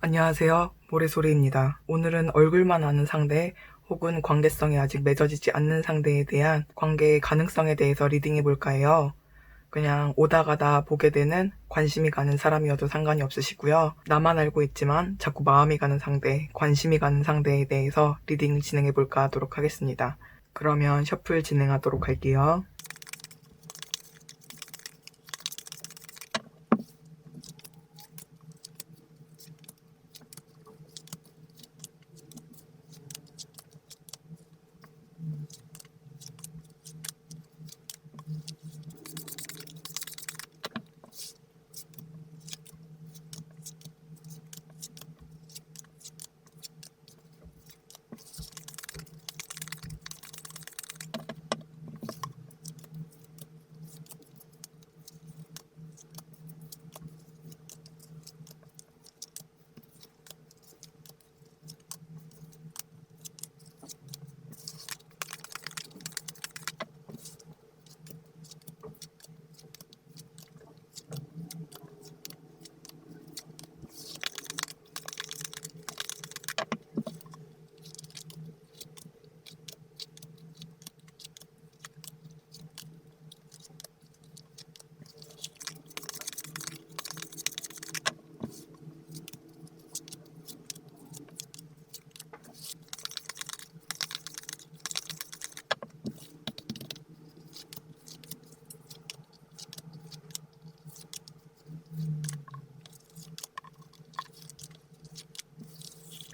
안녕하세요. 모래소리입니다. 오늘은 얼굴만 아는 상대 혹은 관계성이 아직 맺어지지 않는 상대에 대한 관계의 가능성에 대해서 리딩해볼까 해요. 그냥 오다 가다 보게 되는 관심이 가는 사람이어도 상관이 없으시고요. 나만 알고 있지만 자꾸 마음이 가는 상대, 관심이 가는 상대에 대해서 리딩 진행해볼까 하도록 하겠습니다. 그러면 셔플 진행하도록 할게요.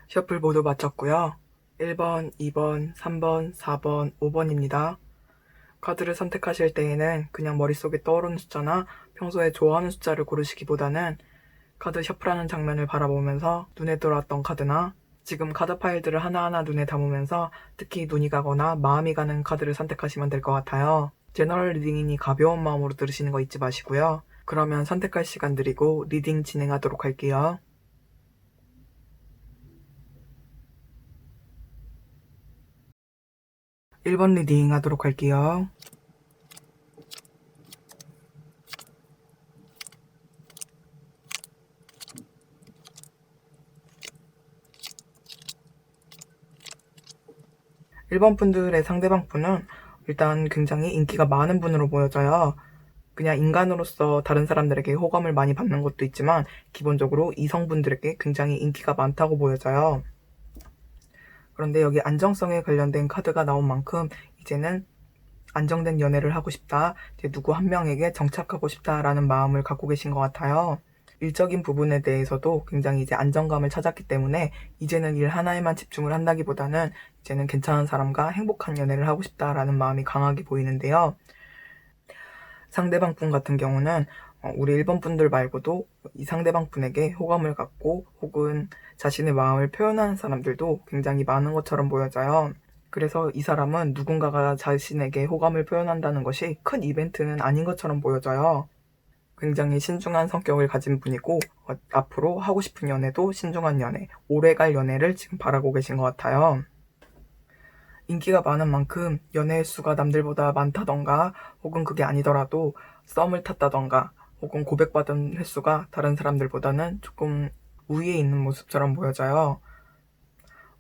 셔플 모두 마쳤고요. 1번, 2번, 3번, 4번, 5번입니다. 카드를 선택하실 때에는 그냥 머릿속에 떠오르는 숫자나 평소에 좋아하는 숫자를 고르시기보다는 카드 셔플하는 장면을 바라보면서 눈에 들어왔던 카드나 지금 카드 파일들을 하나하나 눈에 담으면서 특히 눈이 가거나 마음이 가는 카드를 선택하시면 될 것 같아요. 제너럴 리딩이니 가벼운 마음으로 들으시는 거 잊지 마시고요. 그러면 선택할 시간 드리고 리딩 진행하도록 할게요. 1번 리딩 하도록 할게요. 1번 분들의 상대방 분은 일단 굉장히 인기가 많은 분으로 보여져요. 그냥 인간으로서 다른 사람들에게 호감을 많이 받는 것도 있지만 기본적으로 이성분들에게 굉장히 인기가 많다고 보여져요. 그런데 여기 안정성에 관련된 카드가 나온 만큼 이제는 안정된 연애를 하고 싶다, 이제 누구 한 명에게 정착하고 싶다라는 마음을 갖고 계신 것 같아요. 일적인 부분에 대해서도 굉장히 이제 안정감을 찾았기 때문에 이제는 일 하나에만 집중을 한다기보다는 이제는 괜찮은 사람과 행복한 연애를 하고 싶다라는 마음이 강하게 보이는데요. 상대방 분 같은 경우는 우리 1번 분들 말고도 이 상대방 분에게 호감을 갖고 혹은 자신의 마음을 표현하는 사람들도 굉장히 많은 것처럼 보여져요. 그래서 이 사람은 누군가가 자신에게 호감을 표현한다는 것이 큰 이벤트는 아닌 것처럼 보여져요. 굉장히 신중한 성격을 가진 분이고 앞으로 하고 싶은 연애도 신중한 연애, 오래갈 연애를 지금 바라고 계신 것 같아요. 인기가 많은 만큼 연애 횟수가 남들보다 많다던가 혹은 그게 아니더라도 썸을 탔다던가 혹은 고백받은 횟수가 다른 사람들보다는 조금 우위에 있는 모습처럼 보여져요.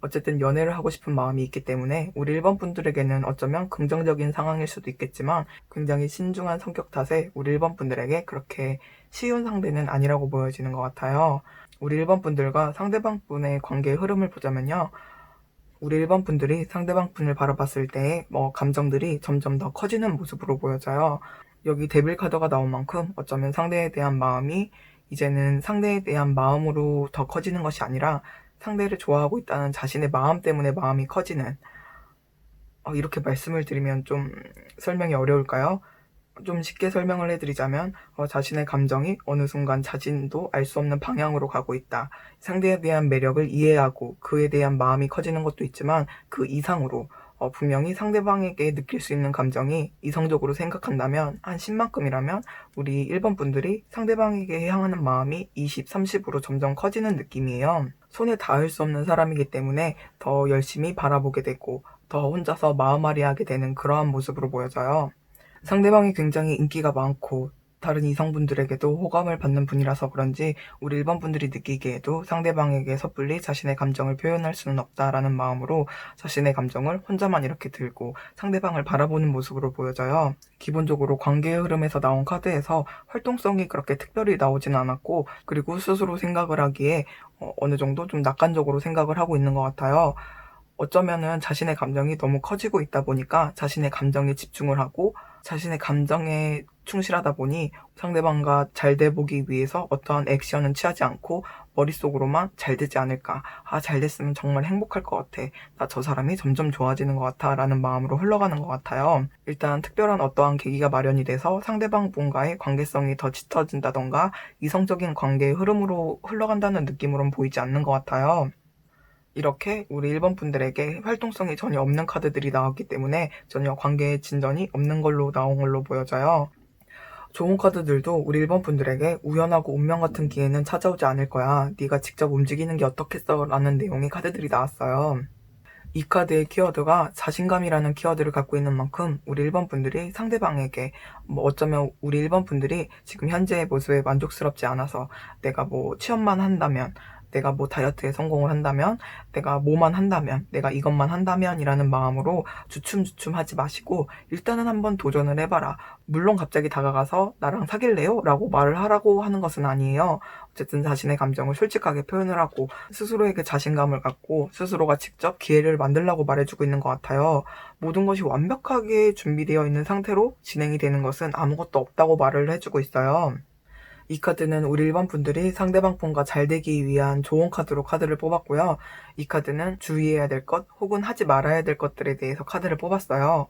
어쨌든 연애를 하고 싶은 마음이 있기 때문에 우리 1번 분들에게는 어쩌면 긍정적인 상황일 수도 있겠지만 굉장히 신중한 성격 탓에 우리 1번 분들에게 그렇게 쉬운 상대는 아니라고 보여지는 것 같아요. 우리 1번 분들과 상대방 분의 관계의 흐름을 보자면요. 우리 1번 분들이 상대방 분을 바라봤을 때 감정들이 점점 더 커지는 모습으로 보여져요. 여기 데빌 카드가 나온 만큼 어쩌면 상대에 대한 마음이 이제는 상대에 대한 마음으로 더 커지는 것이 아니라 상대를 좋아하고 있다는 자신의 마음 때문에 마음이 커지는, 이렇게 말씀을 드리면 좀 설명이 어려울까요? 좀 쉽게 설명을 해드리자면 자신의 감정이 어느 순간 자신도 알 수 없는 방향으로 가고 있다. 상대에 대한 매력을 이해하고 그에 대한 마음이 커지는 것도 있지만 그 이상으로 분명히 상대방에게 느낄 수 있는 감정이 이성적으로 생각한다면 한 10만큼이라면 우리 1번 분들이 상대방에게 향하는 마음이 20, 30으로 점점 커지는 느낌이에요. 손에 닿을 수 없는 사람이기 때문에 더 열심히 바라보게 되고 더 혼자서 마음앓이 하게 되는 그러한 모습으로 보여져요. 상대방이 굉장히 인기가 많고 다른 이성분들에게도 호감을 받는 분이라서 그런지 우리 1번 분들이 느끼기에도 상대방에게 섣불리 자신의 감정을 표현할 수는 없다라는 마음으로 자신의 감정을 혼자만 이렇게 들고 상대방을 바라보는 모습으로 보여져요. 기본적으로 관계의 흐름에서 나온 카드에서 활동성이 그렇게 특별히 나오진 않았고, 그리고 스스로 생각을 하기에 어느 정도 좀 낙관적으로 생각을 하고 있는 것 같아요. 어쩌면은 자신의 감정이 너무 커지고 있다 보니까 자신의 감정에 집중을 하고 자신의 감정에 충실하다 보니 상대방과 잘 돼 보기 위해서 어떠한 액션은 취하지 않고 머릿속으로만 잘 되지 않을까, 잘 됐으면 정말 행복할 것 같아, 나 저 사람이 점점 좋아지는 것 같아 라는 마음으로 흘러가는 것 같아요. 일단 특별한 어떠한 계기가 마련이 돼서 상대방 분과의 관계성이 더 짙어진다던가 이성적인 관계의 흐름으로 흘러간다는 느낌으로는 보이지 않는 것 같아요. 이렇게 우리 1번 분들에게 활동성이 전혀 없는 카드들이 나왔기 때문에 전혀 관계의 진전이 없는 걸로 나온 걸로 보여져요. 좋은 카드들도 우리 1번 분들에게 우연하고 운명 같은 기회는 찾아오지 않을 거야, 네가 직접 움직이는 게 어떻겠어 라는 내용의 카드들이 나왔어요. 이 카드의 키워드가 자신감이라는 키워드를 갖고 있는 만큼 우리 1번 분들이 상대방에게 어쩌면 우리 1번 분들이 지금 현재의 모습에 만족스럽지 않아서 내가 취업만 한다면, 내가 다이어트에 성공을 한다면, 내가 뭐만 한다면, 내가 이것만 한다면 이라는 마음으로 주춤주춤 하지 마시고 일단은 한번 도전을 해봐라. 물론 갑자기 다가가서 나랑 사귈래요? 라고 말을 하라고 하는 것은 아니에요. 어쨌든 자신의 감정을 솔직하게 표현을 하고 스스로에게 자신감을 갖고 스스로가 직접 기회를 만들라고 말해주고 있는 것 같아요. 모든 것이 완벽하게 준비되어 있는 상태로 진행이 되는 것은 아무것도 없다고 말을 해주고 있어요. 이 카드는 우리 1번 분들이 상대방 분과 잘 되기 위한 좋은 카드로 카드를 뽑았고요. 이 카드는 주의해야 될 것 혹은 하지 말아야 될 것들에 대해서 카드를 뽑았어요.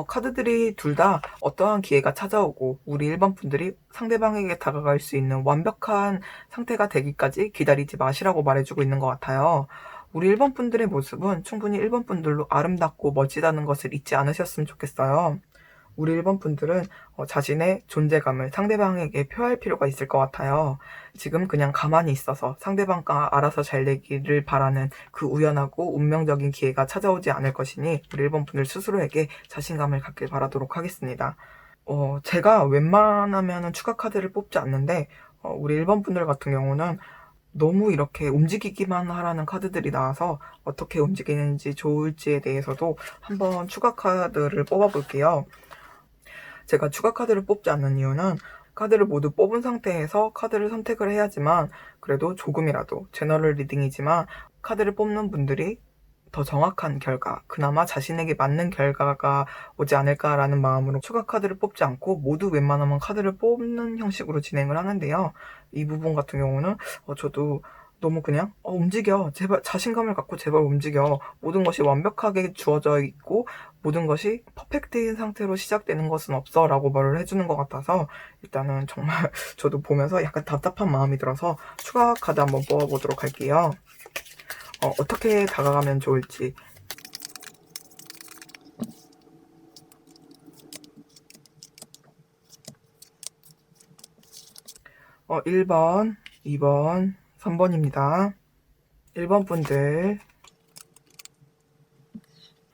카드들이 둘 다 어떠한 기회가 찾아오고 우리 1번 분들이 상대방에게 다가갈 수 있는 완벽한 상태가 되기까지 기다리지 마시라고 말해주고 있는 것 같아요. 우리 1번 분들의 모습은 충분히 1번 분들로 아름답고 멋지다는 것을 잊지 않으셨으면 좋겠어요. 우리 1번 분들은 자신의 존재감을 상대방에게 표할 필요가 있을 것 같아요. 지금 그냥 가만히 있어서 상대방과 알아서 잘 되기를 바라는 그 우연하고 운명적인 기회가 찾아오지 않을 것이니 우리 1번 분들 스스로에게 자신감을 갖길 바라도록 하겠습니다. 제가 웬만하면 추가 카드를 뽑지 않는데 우리 1번 분들 같은 경우는 너무 이렇게 움직이기만 하라는 카드들이 나와서 어떻게 움직이는지 좋을지에 대해서도 한번 추가 카드를 뽑아볼게요. 제가 추가 카드를 뽑지 않는 이유는 카드를 모두 뽑은 상태에서 카드를 선택을 해야지만 그래도 조금이라도 제너럴 리딩이지만 카드를 뽑는 분들이 더 정확한 결과, 그나마 자신에게 맞는 결과가 오지 않을까라는 마음으로 추가 카드를 뽑지 않고 모두 웬만하면 카드를 뽑는 형식으로 진행을 하는데요. 이 부분 같은 경우는 저도 너무 그냥 움직여, 제발 자신감을 갖고 제발 움직여, 모든 것이 완벽하게 주어져 있고 모든 것이 퍼펙트인 상태로 시작되는 것은 없어 라고 말을 해주는 것 같아서 일단은 정말 저도 보면서 약간 답답한 마음이 들어서 추가 카드 한번 뽑아보도록 할게요. 어떻게 다가가면 좋을지. 1번, 2번, 3번입니다. 1번 분들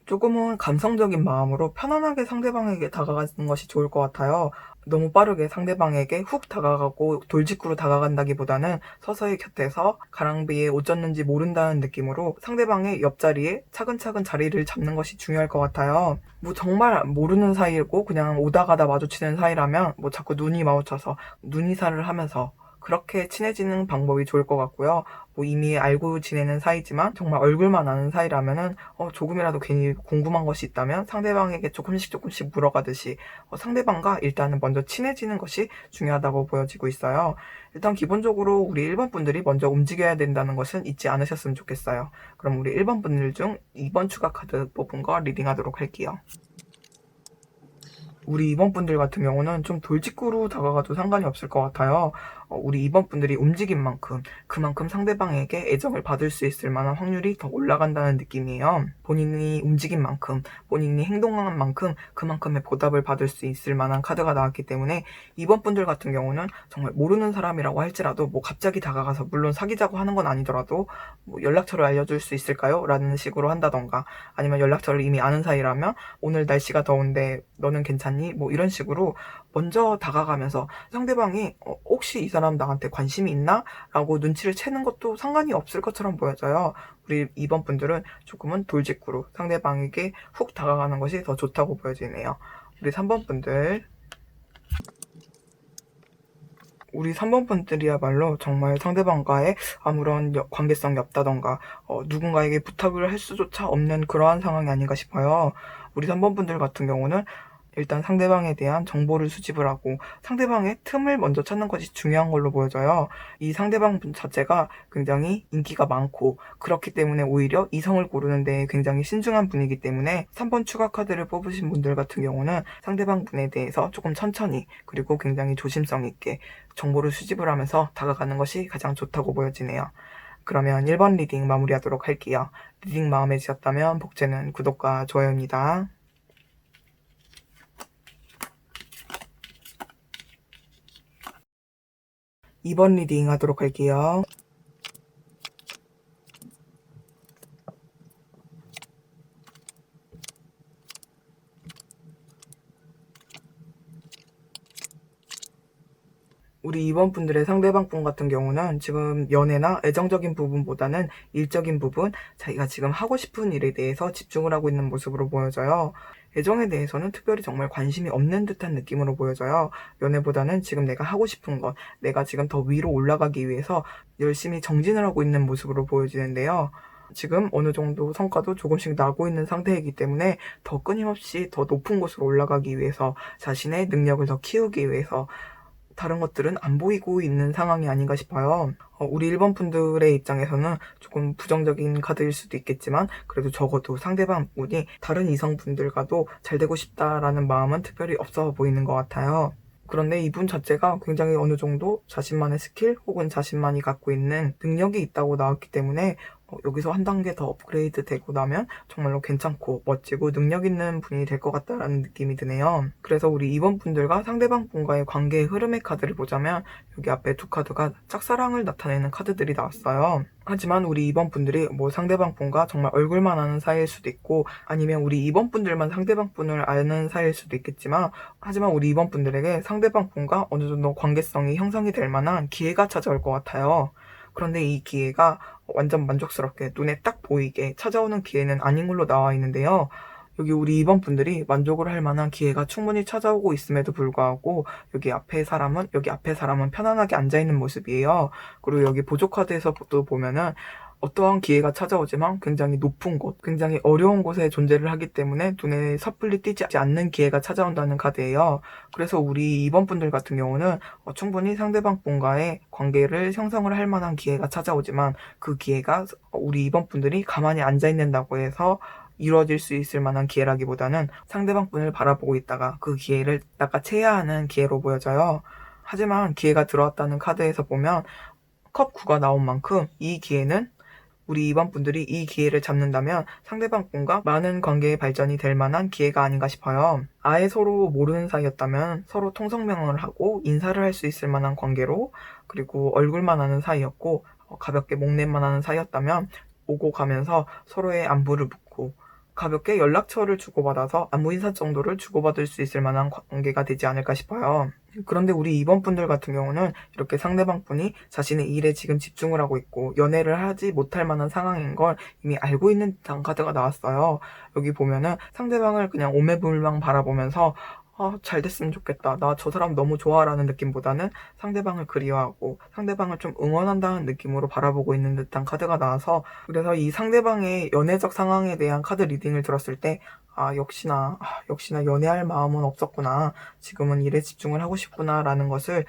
조금은 감성적인 마음으로 편안하게 상대방에게 다가가는 것이 좋을 것 같아요. 너무 빠르게 상대방에게 훅 다가가고 돌직구로 다가간다기보다는 서서히 곁에서 가랑비에 옷 젖는지 모른다는 느낌으로 상대방의 옆자리에 차근차근 자리를 잡는 것이 중요할 것 같아요. 정말 모르는 사이고 그냥 오다 가다 마주치는 사이라면 자꾸 눈이 마주쳐서 눈이사를 하면서 그렇게 친해지는 방법이 좋을 것 같고요. 이미 알고 지내는 사이지만 정말 얼굴만 아는 사이라면은 조금이라도 괜히 궁금한 것이 있다면 상대방에게 조금씩 물어가듯이 상대방과 일단은 먼저 친해지는 것이 중요하다고 보여지고 있어요. 일단 기본적으로 우리 1번 분들이 먼저 움직여야 된다는 것은 잊지 않으셨으면 좋겠어요. 그럼 우리 1번 분들 중 2번 추가 카드 뽑은 거 리딩하도록 할게요. 우리 2번 분들 같은 경우는 좀 돌직구로 다가가도 상관이 없을 것 같아요. 우리 2번 분들이 움직인 만큼 그만큼 상대방에게 애정을 받을 수 있을 만한 확률이 더 올라간다는 느낌이에요. 본인이 움직인 만큼, 본인이 행동한 만큼 그만큼의 보답을 받을 수 있을 만한 카드가 나왔기 때문에 2번 분들 같은 경우는 정말 모르는 사람이라고 할지라도 갑자기 다가가서, 물론 사귀자고 하는 건 아니더라도 연락처를 알려줄 수 있을까요? 라는 식으로 한다던가, 아니면 연락처를 이미 아는 사이라면 오늘 날씨가 더운데 너는 괜찮니? 이런 식으로 먼저 다가가면서 상대방이 혹시 이 사람 나한테 관심이 있나? 라고 눈치를 채는 것도 상관이 없을 것처럼 보여져요. 우리 2번 분들은 조금은 돌직구로 상대방에게 훅 다가가는 것이 더 좋다고 보여지네요. 우리 3번 분들. 우리 3번 분들이야말로 정말 상대방과의 아무런 관계성이 없다던가 누군가에게 부탁을 할 수조차 없는 그러한 상황이 아닌가 싶어요. 우리 3번 분들 같은 경우는 일단 상대방에 대한 정보를 수집을 하고 상대방의 틈을 먼저 찾는 것이 중요한 걸로 보여져요. 이 상대방 분 자체가 굉장히 인기가 많고 그렇기 때문에 오히려 이성을 고르는 데 굉장히 신중한 분이기 때문에 3번 추가 카드를 뽑으신 분들 같은 경우는 상대방 분에 대해서 조금 천천히 그리고 굉장히 조심성 있게 정보를 수집을 하면서 다가가는 것이 가장 좋다고 보여지네요. 그러면 1번 리딩 마무리하도록 할게요. 리딩 마음에 드셨다면 복제는 구독과 좋아요입니다. 2번 리딩 하도록 할게요. 우리 2번 분들의 상대방 분 같은 경우는 지금 연애나 애정적인 부분보다는 일적인 부분, 자기가 지금 하고 싶은 일에 대해서 집중을 하고 있는 모습으로 보여져요. 애정에 대해서는 특별히 정말 관심이 없는 듯한 느낌으로 보여져요. 연애보다는 지금 내가 하고 싶은 것, 내가 지금 더 위로 올라가기 위해서 열심히 정진을 하고 있는 모습으로 보여지는데요. 지금 어느 정도 성과도 조금씩 나고 있는 상태이기 때문에 더 끊임없이 더 높은 곳으로 올라가기 위해서 자신의 능력을 더 키우기 위해서 다른 것들은 안 보이고 있는 상황이 아닌가 싶어요. 우리 1번 분들의 입장에서는 조금 부정적인 카드일 수도 있겠지만 그래도 적어도 상대방 분이 다른 이성분들과도 잘 되고 싶다라는 마음은 특별히 없어 보이는 것 같아요. 그런데 이분 자체가 굉장히 어느 정도 자신만의 스킬 혹은 자신만이 갖고 있는 능력이 있다고 나왔기 때문에 여기서 한 단계 더 업그레이드 되고 나면 정말로 괜찮고 멋지고 능력 있는 분이 될 것 같다라는 느낌이 드네요. 그래서 우리 2번 분들과 상대방 분과의 관계의 흐름의 카드를 보자면 여기 앞에 두 카드가 짝사랑을 나타내는 카드들이 나왔어요. 하지만 우리 2번 분들이 뭐 상대방 분과 정말 얼굴만 아는 사이일 수도 있고 아니면 우리 2번 분들만 상대방 분을 아는 사이일 수도 있겠지만 하지만 우리 2번 분들에게 상대방 분과 어느 정도 관계성이 형성이 될 만한 기회가 찾아올 것 같아요. 그런데 이 기회가 완전 만족스럽게 눈에 딱 보이게 찾아오는 기회는 아닌 걸로 나와 있는데요. 여기 우리 2번 분들이 만족을 할 만한 기회가 충분히 찾아오고 있음에도 불구하고 여기 앞에 사람은 편안하게 앉아있는 모습이에요. 그리고 여기 보조 카드에서도 보면은 어떠한 기회가 찾아오지만 굉장히 높은 곳, 굉장히 어려운 곳에 존재를 하기 때문에 눈에 섣불리 띄지 않는 기회가 찾아온다는 카드예요. 그래서 우리 2번 분들 같은 경우는 충분히 상대방 분과의 관계를 형성을 할 만한 기회가 찾아오지만 그 기회가 우리 2번 분들이 가만히 앉아있는다고 해서 이루어질 수 있을 만한 기회라기보다는 상대방 분을 바라보고 있다가 그 기회를 낚아채야 하는 기회로 보여져요. 하지만 기회가 들어왔다는 카드에서 보면 컵 9가 나온 만큼 이 기회는 우리 2번 분들이 이 기회를 잡는다면 상대방 분과 많은 관계의 발전이 될 만한 기회가 아닌가 싶어요. 아예 서로 모르는 사이였다면 서로 통성명을 하고 인사를 할 수 있을 만한 관계로 그리고 얼굴만 아는 사이였고 가볍게 목례만 하는 사이였다면 오고 가면서 서로의 안부를 묻고 가볍게 연락처를 주고받아서 안부 인사 정도를 주고받을 수 있을 만한 관계가 되지 않을까 싶어요. 그런데 우리 2번 분들 같은 경우는 이렇게 상대방 분이 자신의 일에 지금 집중을 하고 있고 연애를 하지 못할 만한 상황인 걸 이미 알고 있는 듯한 카드가 나왔어요. 여기 보면은 상대방을 그냥 오매불망 바라보면서 잘 됐으면 좋겠다. 나 저 사람 너무 좋아라는 느낌보다는 상대방을 그리워하고 상대방을 좀 응원한다는 느낌으로 바라보고 있는 듯한 카드가 나와서 그래서 이 상대방의 연애적 상황에 대한 카드 리딩을 들었을 때 역시나 연애할 마음은 없었구나. 지금은 일에 집중을 하고 싶구나 라는 것을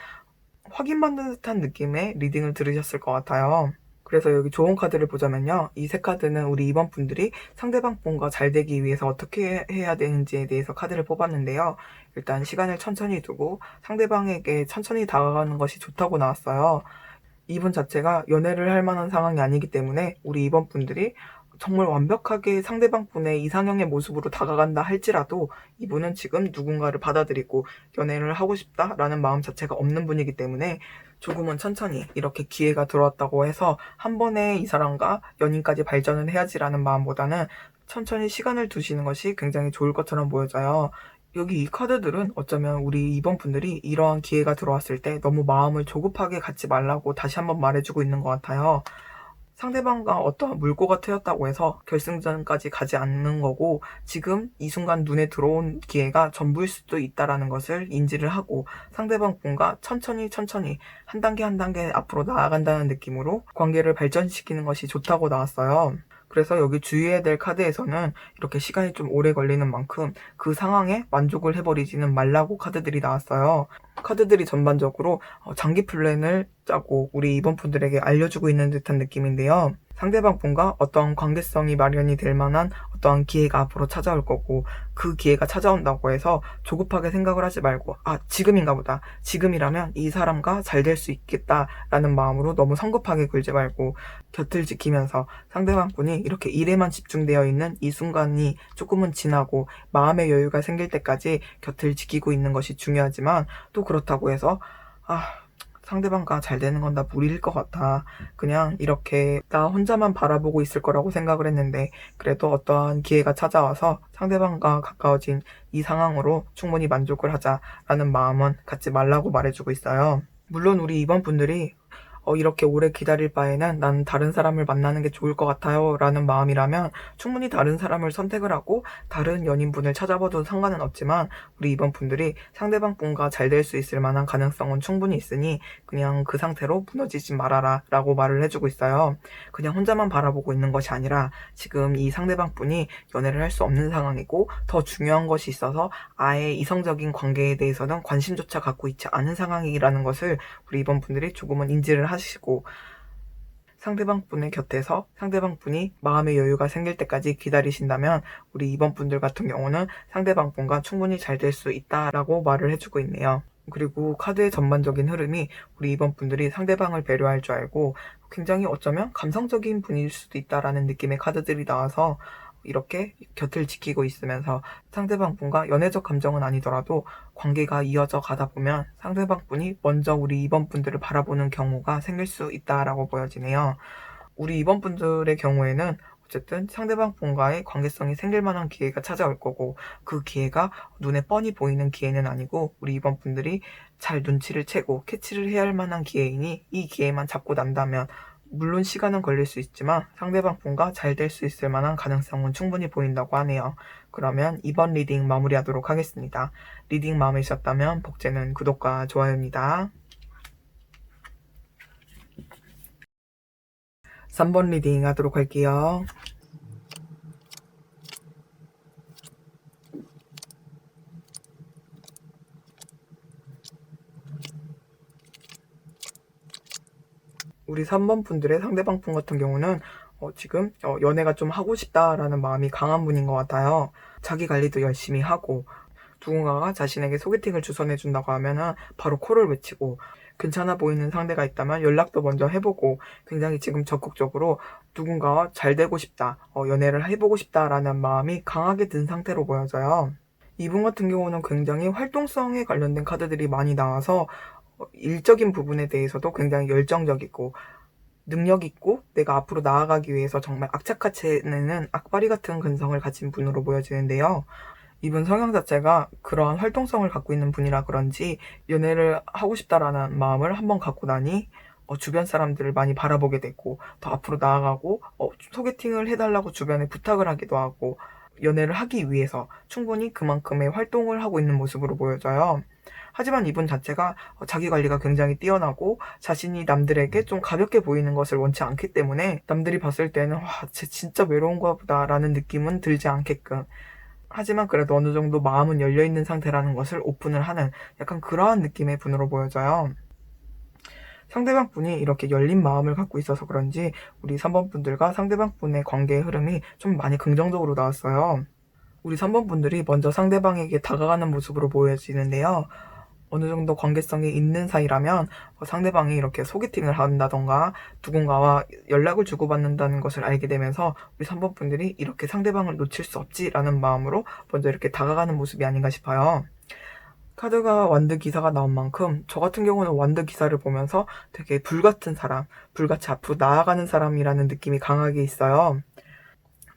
확인받는 듯한 느낌의 리딩을 들으셨을 것 같아요. 그래서 여기 좋은 카드를 보자면요. 이 세 카드는 우리 2번 분들이 상대방 분과 잘 되기 위해서 어떻게 해야 되는지에 대해서 카드를 뽑았는데요. 일단 시간을 천천히 두고 상대방에게 천천히 다가가는 것이 좋다고 나왔어요. 이분 자체가 연애를 할 만한 상황이 아니기 때문에 우리 2번 분들이 정말 완벽하게 상대방 분의 이상형의 모습으로 다가간다 할지라도 이분은 지금 누군가를 받아들이고 연애를 하고 싶다라는 마음 자체가 없는 분이기 때문에 조금은 천천히 이렇게 기회가 들어왔다고 해서 한 번에 이 사람과 연인까지 발전을 해야지라는 마음보다는 천천히 시간을 두시는 것이 굉장히 좋을 것처럼 보여져요. 여기 이 카드들은 어쩌면 우리 2번 분들이 이러한 기회가 들어왔을 때 너무 마음을 조급하게 갖지 말라고 다시 한번 말해주고 있는 것 같아요. 상대방과 어떠한 물꼬가 트였다고 해서 결승전까지 가지 않는 거고, 지금 이 순간 눈에 들어온 기회가 전부일 수도 있다라는 것을 인지를 하고 상대방 분과 천천히 한 단계 한 단계 앞으로 나아간다는 느낌으로 관계를 발전시키는 것이 좋다고 나왔어요. 그래서 여기 주의해야 될 카드에서는 이렇게 시간이 좀 오래 걸리는 만큼 그 상황에 만족을 해버리지는 말라고 카드들이 나왔어요. 카드들이 전반적으로 장기 플랜을 짜고 우리 2번 분들에게 알려주고 있는 듯한 느낌인데요. 상대방 분과 어떠한 관계성이 마련이 될 만한 어떠한 기회가 앞으로 찾아올 거고, 그 기회가 찾아온다고 해서 조급하게 생각을 하지 말고, 지금인가 보다, 지금이라면 이 사람과 잘 될 수 있겠다라는 마음으로 너무 성급하게 굴지 말고 곁을 지키면서 상대방 분이 이렇게 일에만 집중되어 있는 이 순간이 조금은 지나고 마음의 여유가 생길 때까지 곁을 지키고 있는 것이 중요하지만, 또 그렇다고 해서 상대방과 잘 되는 건 다 무리일 것 같아, 그냥 이렇게 나 혼자만 바라보고 있을 거라고 생각을 했는데 그래도 어떠한 기회가 찾아와서 상대방과 가까워진 이 상황으로 충분히 만족을 하자라는 마음은 갖지 말라고 말해주고 있어요. 물론 우리 2번 분들이 이렇게 오래 기다릴 바에는 난 다른 사람을 만나는 게 좋을 것 같아요 라는 마음이라면 충분히 다른 사람을 선택을 하고 다른 연인분을 찾아봐도 상관은 없지만, 우리 이번 분들이 상대방 분과 잘 될 수 있을 만한 가능성은 충분히 있으니 그냥 그 상태로 무너지지 말아라 라고 말을 해주고 있어요. 그냥 혼자만 바라보고 있는 것이 아니라 지금 이 상대방 분이 연애를 할 수 없는 상황이고, 더 중요한 것이 있어서 아예 이성적인 관계에 대해서는 관심조차 갖고 있지 않은 상황이라는 것을 우리 이번 분들이 조금은 인지를 하시고, 상대방 분의 곁에서 상대방 분이 마음의 여유가 생길 때까지 기다리신다면 우리 2번 분들 같은 경우는 상대방 분과 충분히 잘 될 수 있다라고 말을 해주고 있네요. 그리고 카드의 전반적인 흐름이 우리 2번 분들이 상대방을 배려할 줄 알고 굉장히 어쩌면 감성적인 분일 수도 있다라는 느낌의 카드들이 나와서 이렇게 곁을 지키고 있으면서 상대방 분과 연애적 감정은 아니더라도 관계가 이어져 가다 보면 상대방 분이 먼저 우리 2번 분들을 바라보는 경우가 생길 수 있다라고 보여지네요. 우리 2번 분들의 경우에는 어쨌든 상대방 분과의 관계성이 생길 만한 기회가 찾아올 거고, 그 기회가 눈에 뻔히 보이는 기회는 아니고 우리 2번 분들이 잘 눈치를 채고 캐치를 해야 할 만한 기회이니 이 기회만 잡고 난다면 물론 시간은 걸릴 수 있지만 상대방 분과 잘 될 수 있을 만한 가능성은 충분히 보인다고 하네요. 그러면 이번 리딩 마무리하도록 하겠습니다. 리딩 마음에 드셨다면 복제는 구독과 좋아요입니다. 3번 리딩 하도록 할게요. 우리 3번 분들의 상대방 분 같은 경우는 지금 연애가 좀 하고 싶다라는 마음이 강한 분인 것 같아요. 자기 관리도 열심히 하고, 누군가가 자신에게 소개팅을 주선해준다고 하면은 바로 콜을 외치고, 괜찮아 보이는 상대가 있다면 연락도 먼저 해보고, 굉장히 지금 적극적으로 누군가와 잘 되고 싶다, 연애를 해보고 싶다라는 마음이 강하게 든 상태로 보여져요. 이분 같은 경우는 굉장히 활동성에 관련된 카드들이 많이 나와서 일적인 부분에 대해서도 굉장히 열정적이고 능력 있고 내가 앞으로 나아가기 위해서 정말 악착같이 내는 악바리 같은 근성을 가진 분으로 보여지는데요. 이분 성향 자체가 그러한 활동성을 갖고 있는 분이라 그런지 연애를 하고 싶다라는 마음을 한번 갖고 나니 주변 사람들을 많이 바라보게 되고 더 앞으로 나아가고 소개팅을 해달라고 주변에 부탁을 하기도 하고, 연애를 하기 위해서 충분히 그만큼의 활동을 하고 있는 모습으로 보여져요. 하지만 이분 자체가 자기 관리가 굉장히 뛰어나고 자신이 남들에게 좀 가볍게 보이는 것을 원치 않기 때문에 남들이 봤을 때는 쟤 진짜 외로운가 보다 라는 느낌은 들지 않게끔, 하지만 그래도 어느 정도 마음은 열려있는 상태라는 것을 오픈을 하는 약간 그러한 느낌의 분으로 보여져요. 상대방 분이 이렇게 열린 마음을 갖고 있어서 그런지 우리 3번 분들과 상대방 분의 관계의 흐름이 좀 많이 긍정적으로 나왔어요. 우리 3번 분들이 먼저 상대방에게 다가가는 모습으로 보여지는데요. 어느 정도 관계성이 있는 사이라면 상대방이 이렇게 소개팅을 한다던가 누군가와 연락을 주고받는다는 것을 알게 되면서 우리 3번 분들이 이렇게 상대방을 놓칠 수 없지라는 마음으로 먼저 이렇게 다가가는 모습이 아닌가 싶어요. 카드가 완드 기사가 나온 만큼 저 같은 경우는 완드 기사를 보면서 되게 불같은 사람, 불같이 앞으로 나아가는 사람이라는 느낌이 강하게 있어요.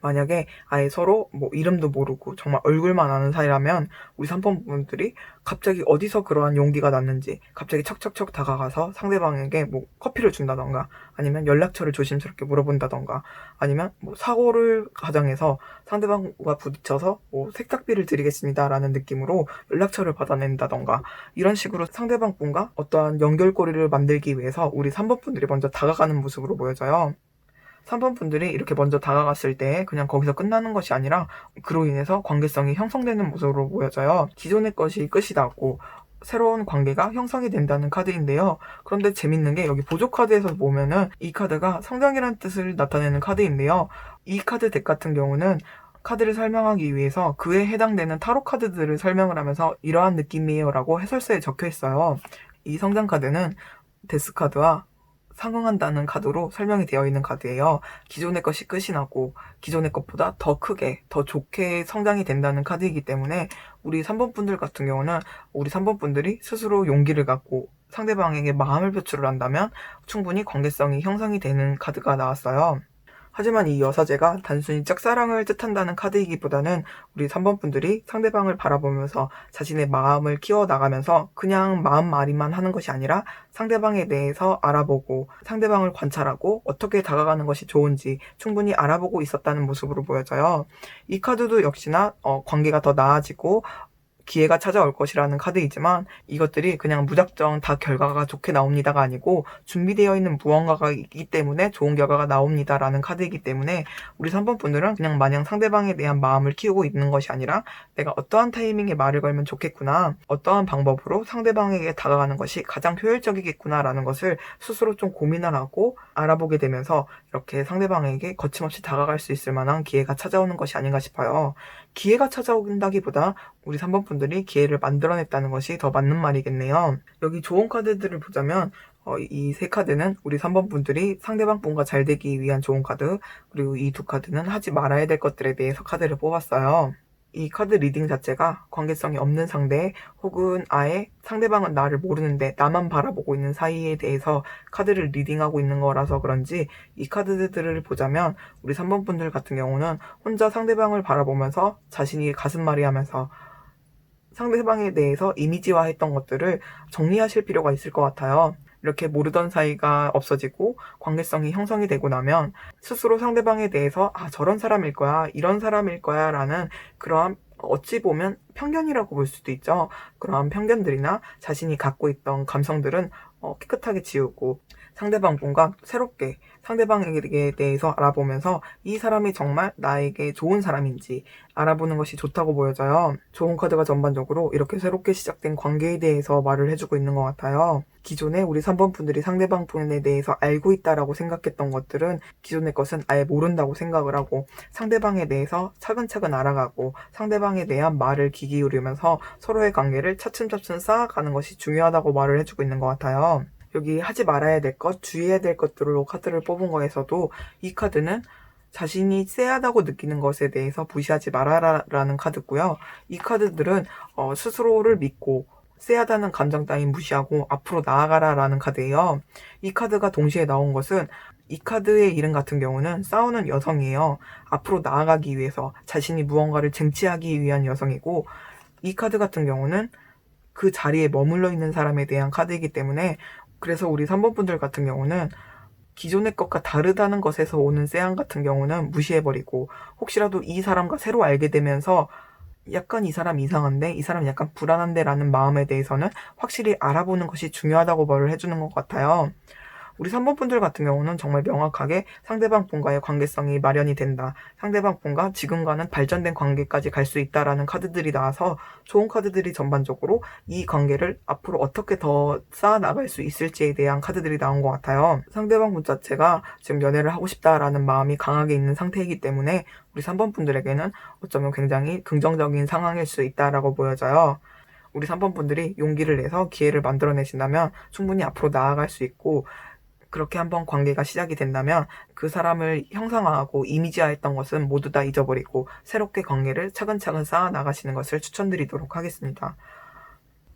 만약에 아예 서로 뭐 이름도 모르고 정말 얼굴만 아는 사이라면 우리 3번 분들이 갑자기 어디서 그러한 용기가 났는지 갑자기 척척척 다가가서 상대방에게 뭐 커피를 준다던가 아니면 연락처를 조심스럽게 물어본다던가 아니면 뭐 사고를 가정해서 상대방과 부딪혀서 뭐 세탁비를 드리겠습니다라는 느낌으로 연락처를 받아낸다던가 이런 식으로 상대방 분과 어떠한 연결고리를 만들기 위해서 우리 3번 분들이 먼저 다가가는 모습으로 보여져요. 3번 분들이 이렇게 먼저 다가갔을 때 그냥 거기서 끝나는 것이 아니라 그로 인해서 관계성이 형성되는 모습으로 보여져요. 기존의 것이 끝이 났고 새로운 관계가 형성이 된다는 카드인데요. 그런데 재밌는 게 여기 보조 카드에서 보면은 이 카드가 성장이라는 뜻을 나타내는 카드인데요. 이 카드 덱 같은 경우는 카드를 설명하기 위해서 그에 해당되는 타로 카드들을 설명을 하면서 이러한 느낌이에요 라고 해설서에 적혀 있어요. 이 성장 카드는 데스 카드와 상응한다는 카드로 설명이 되어 있는 카드예요. 기존의 것이 끝이 나고 기존의 것보다 더 크게 더 좋게 성장이 된다는 카드이기 때문에 우리 3번 분들 같은 경우는 우리 3번 분들이 스스로 용기를 갖고 상대방에게 마음을 표출을 한다면 충분히 관계성이 형성이 되는 카드가 나왔어요. 하지만 이 여사제가 단순히 짝사랑을 뜻한다는 카드이기보다는 우리 3번 분들이 상대방을 바라보면서 자신의 마음을 키워나가면서 그냥 마음말이만 하는 것이 아니라 상대방에 대해서 알아보고 상대방을 관찰하고 어떻게 다가가는 것이 좋은지 충분히 알아보고 있었다는 모습으로 보여져요. 이 카드도 역시나 관계가 더 나아지고 기회가 찾아올 것이라는 카드이지만 이것들이 그냥 무작정 다 결과가 좋게 나옵니다가 아니고 준비되어 있는 무언가가 있기 때문에 좋은 결과가 나옵니다라는 카드이기 때문에 우리 3번 분들은 그냥 마냥 상대방에 대한 마음을 키우고 있는 것이 아니라 내가 어떠한 타이밍에 말을 걸면 좋겠구나, 어떠한 방법으로 상대방에게 다가가는 것이 가장 효율적이겠구나라는 것을 스스로 좀 고민을 하고 알아보게 되면서 이렇게 상대방에게 거침없이 다가갈 수 있을 만한 기회가 찾아오는 것이 아닌가 싶어요. 기회가 찾아온다기보다 우리 3번 분들이 기회를 만들어냈다는 것이 더 맞는 말이겠네요. 여기 좋은 카드들을 보자면 이 세 카드는 우리 3번 분들이 상대방 분과 잘 되기 위한 좋은 카드, 그리고 이 두 카드는 하지 말아야 될 것들에 대해서 카드를 뽑았어요. 이 카드 리딩 자체가 관계성이 없는 상대 혹은 아예 상대방은 나를 모르는데 나만 바라보고 있는 사이에 대해서 카드를 리딩하고 있는 거라서 그런지 이 카드들을 보자면 우리 3번 분들 같은 경우는 혼자 상대방을 바라보면서 자신이 가슴앓이 하면서 상대방에 대해서 이미지화했던 것들을 정리하실 필요가 있을 것 같아요. 이렇게 모르던 사이가 없어지고 관계성이 형성이 되고 나면 스스로 상대방에 대해서 저런 사람일 거야, 이런 사람일 거야 라는 그러한 어찌 보면 편견이라고 볼 수도 있죠. 그러한 편견들이나 자신이 갖고 있던 감성들은 깨끗하게 지우고 상대방 분과 새롭게 상대방에게 대해서 알아보면서 이 사람이 정말 나에게 좋은 사람인지 알아보는 것이 좋다고 보여져요. 좋은 카드가 전반적으로 이렇게 새롭게 시작된 관계에 대해서 말을 해주고 있는 것 같아요. 기존에 우리 3번 분들이 상대방 분에 대해서 알고 있다라고 생각했던 것들은 기존의 것은 아예 모른다고 생각을 하고 상대방에 대해서 차근차근 알아가고 상대방에 대한 말을 귀 기울이면서 서로의 관계를 차츰차츰 쌓아가는 것이 중요하다고 말을 해주고 있는 것 같아요. 여기 하지 말아야 될 것, 주의해야 될 것들로 카드를 뽑은 거에서도 이 카드는 자신이 쎄하다고 느끼는 것에 대해서 무시하지 말아라라는 카드고요. 이 카드들은 스스로를 믿고 쎄하다는 감정 따윈 무시하고 앞으로 나아가라라는 카드예요. 이 카드가 동시에 나온 것은 이 카드의 이름 같은 경우는 싸우는 여성이에요. 앞으로 나아가기 위해서 자신이 무언가를 쟁취하기 위한 여성이고 이 카드 같은 경우는 그 자리에 머물러 있는 사람에 대한 카드이기 때문에 그래서 우리 3번 분들 같은 경우는 기존의 것과 다르다는 것에서 오는 쎄함 같은 경우는 무시해버리고 혹시라도 이 사람과 새로 알게 되면서 약간 이 사람 이상한데 이 사람 약간 불안한데 라는 마음에 대해서는 확실히 알아보는 것이 중요하다고 말을 해주는 것 같아요. 우리 3번 분들 같은 경우는 정말 명확하게 상대방 분과의 관계성이 마련이 된다. 상대방 분과 지금과는 발전된 관계까지 갈 수 있다라는 카드들이 나와서 좋은 카드들이 전반적으로 이 관계를 앞으로 어떻게 더 쌓아나갈 수 있을지에 대한 카드들이 나온 것 같아요. 상대방 분 자체가 지금 연애를 하고 싶다라는 마음이 강하게 있는 상태이기 때문에 우리 3번 분들에게는 어쩌면 굉장히 긍정적인 상황일 수 있다라고 보여져요. 우리 3번 분들이 용기를 내서 기회를 만들어내신다면 충분히 앞으로 나아갈 수 있고 그렇게 한번 관계가 시작이 된다면 그 사람을 형상화하고 이미지화했던 것은 모두 다 잊어버리고 새롭게 관계를 차근차근 쌓아 나가시는 것을 추천드리도록 하겠습니다.